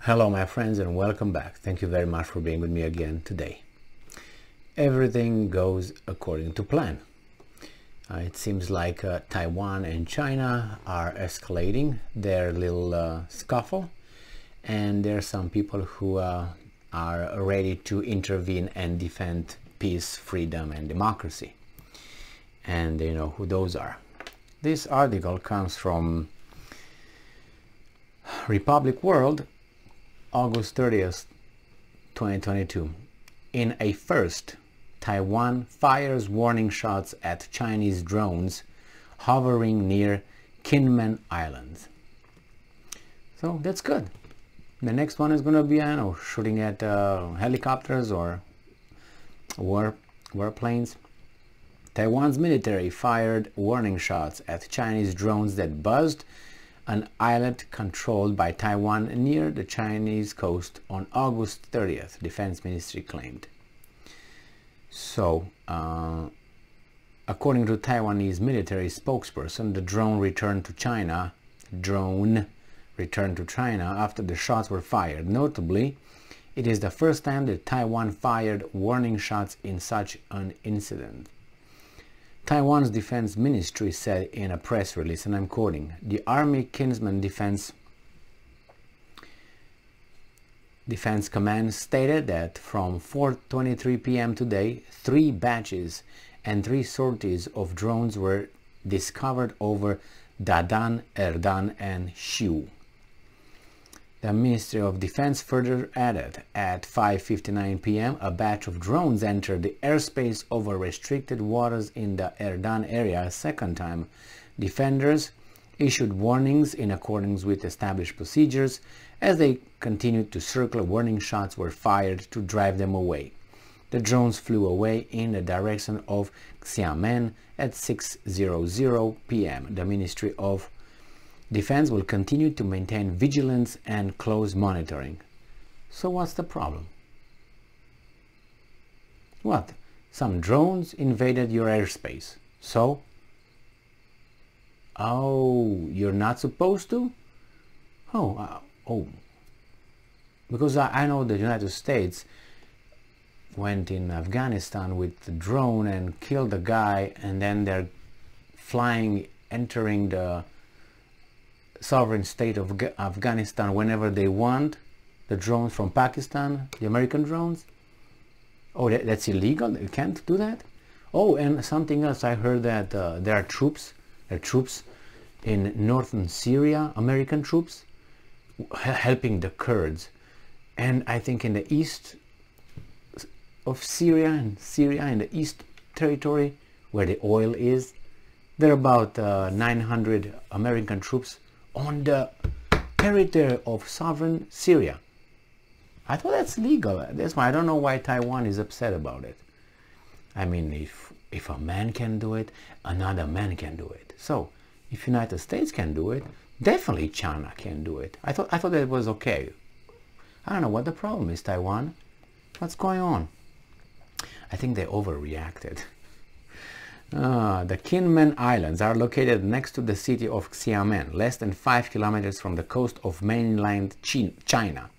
Hello my friends and welcome back. Thank you very much for being with me again today. Everything goes according to plan. It seems like Taiwan and China are escalating their little scuffle, and there are some people who are ready to intervene and defend peace, freedom and democracy. And you know who those are. This article comes from Republic World, August 30th, 2022. In a first, Taiwan fires warning shots at Chinese drones hovering near Kinmen Island. So that's good. The next one is going to be, I don't know, shooting at helicopters or warplanes. Taiwan's military fired warning shots at Chinese drones that buzzed an islet controlled by Taiwan near the Chinese coast on August 30th, Defense Ministry claimed. So, according to Taiwanese military spokesperson, the drone returned to China after the shots were fired. Notably, it is the first time that Taiwan fired warning shots in such an incident. Taiwan's defense ministry said in a press release, and I'm quoting, "The Army Kinsman Defense Command stated that from 4:23 p.m. today, 3 batches and 3 sorties of drones were discovered over Dadan, Erdan and Xiu." The Ministry of Defense further added, at 5:59 p.m. a batch of drones entered the airspace over restricted waters in the Erdan area a second time. Defenders issued warnings in accordance with established procedures. As they continued to circle, warning shots were fired to drive them away. The drones flew away in the direction of Xiamen at 6:00 p.m. The Ministry of Defense will continue to maintain vigilance and close monitoring. So what's the problem? What? Some drones invaded your airspace. So? Oh, you're not supposed to? Because I know the United States went in Afghanistan with the drone and killed a guy, and then they're flying, entering the sovereign state of Afghanistan whenever they want. The drones from Pakistan, the American drones. Oh, that's illegal? You can't do that? Oh, and something else, I heard that there are troops in northern Syria, American troops, helping the Kurds. And I think in the east of Syria, in the east territory, where the oil is, there are about 900 American troops on the territory of sovereign Syria. I thought that's legal. That's why I don't know why Taiwan is upset about it. I mean, if a man can do it, another man can do it. So, if United States can do it, definitely China can do it. I thought that was okay. I don't know what the problem is, Taiwan. What's going on? I think they overreacted. The Kinmen Islands are located next to the city of Xiamen, less than 5 kilometers from the coast of mainland China.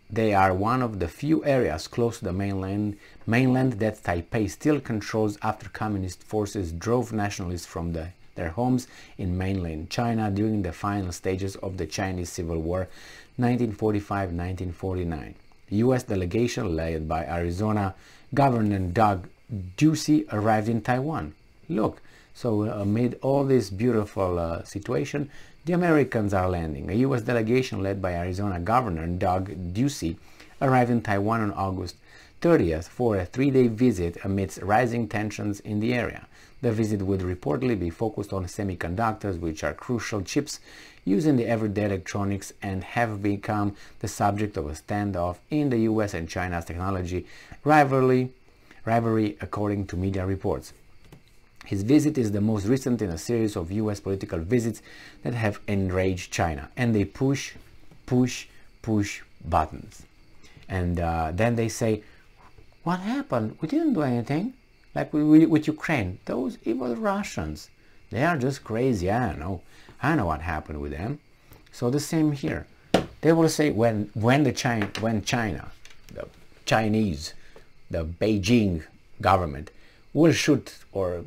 They are one of the few areas close to the mainland that Taipei still controls after communist forces drove nationalists from their homes in mainland China during the final stages of the Chinese Civil War, 1945-1949. The U.S. delegation led by Arizona Governor Doug Ducey arrived in Taiwan. Look, so amid all this beautiful situation, the Americans are landing. A U.S. delegation led by Arizona Governor Doug Ducey arrived in Taiwan on August 30th for a 3-day visit amidst rising tensions in the area. The visit would reportedly be focused on semiconductors, which are crucial chips used in the everyday electronics and have become the subject of a standoff in the U.S. and China's technology rivalry, according to media reports. His visit is the most recent in a series of U.S. political visits that have enraged China, and they push buttons. And then they say, what happened? We didn't do anything. Like with Ukraine, those evil Russians, they are just crazy. I don't know what happened with them. So the same here. They will say when China, the Chinese, the Beijing government will shoot, or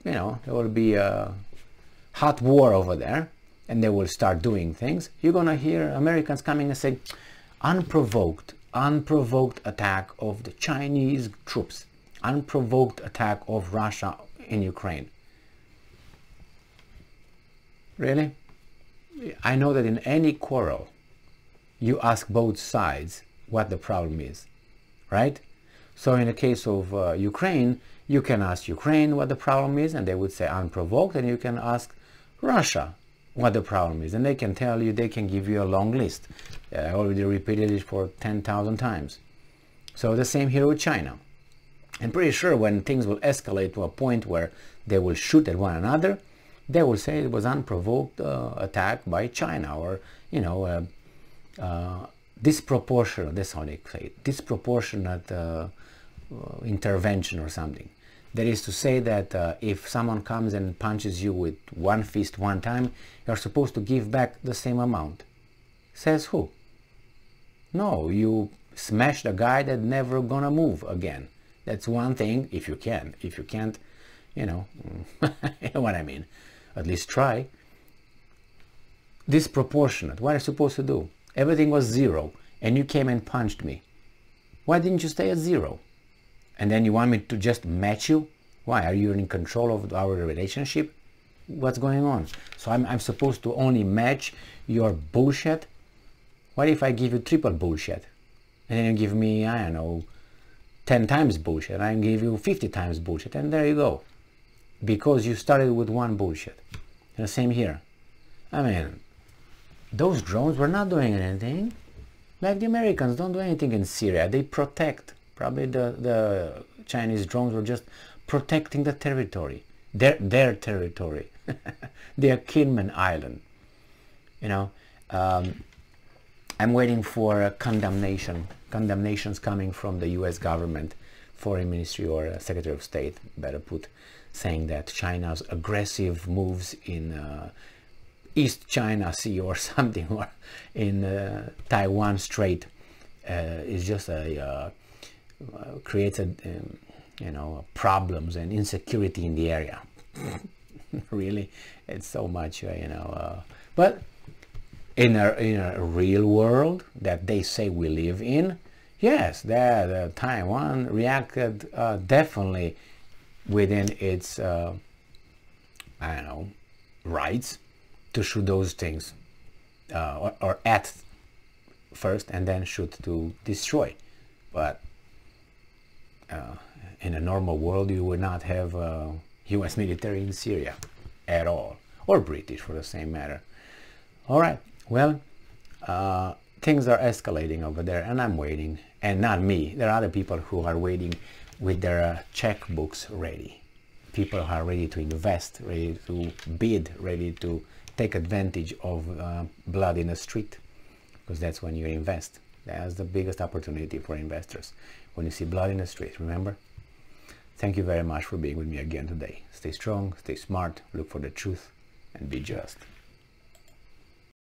there will be a hot war over there, and they will start doing things, you're gonna hear Americans coming and say, unprovoked attack of the Chinese troops, unprovoked attack of Russia in Ukraine. Really? I know that in any quarrel, you ask both sides what the problem is, right? So in the case of Ukraine, you can ask Ukraine what the problem is, and they would say unprovoked, and you can ask Russia what the problem is, and they can tell you, they can give you a long list. I already repeated it for 10,000 times. So the same here with China. I'm pretty sure when things will escalate to a point where they will shoot at one another, they will say it was unprovoked attack by China, or disproportionate. That's how they say it, disproportionate intervention or something. That is to say that if someone comes and punches you with one fist one time, you're supposed to give back the same amount. Says who? No, you smash the guy that never gonna move again. That's one thing, if you can. If you can't, you know what I mean. At least try. Disproportionate. What are you supposed to do? Everything was 0, and you came and punched me. Why didn't you stay at 0? And then you want me to just match you? Why? Are you in control of our relationship? What's going on? So I'm supposed to only match your bullshit? What if I give you triple bullshit? And then you give me, I don't know, 10 times bullshit. I give you 50 times bullshit, and there you go. Because you started with one bullshit. And the same here. I mean, those drones were not doing anything. Like the Americans don't do anything in Syria. They protect. Probably the Chinese drones were just protecting the territory. Their territory. Their Kinmen Island. I'm waiting for condemnations coming from the US government, Foreign Ministry or Secretary of State, better put, saying that China's aggressive moves in East China Sea or something, or in Taiwan Strait is just creates problems and insecurity in the area. Really, it's so much, but in a real world that they say we live in, yes, the Taiwan reacted definitely within its rights to shoot those things, or at first and then shoot to destroy. But in a normal world, you would not have US military in Syria at all, or British for the same matter. All right, well, things are escalating over there, and I'm waiting. And not me, there are other people who are waiting with their checkbooks ready. People are ready to invest, ready to bid, ready to take advantage of blood in the street, because that's when you invest. That's the biggest opportunity for investors, when you see blood in the street, remember? Thank you very much for being with me again today. Stay strong, stay smart, look for the truth, and be just.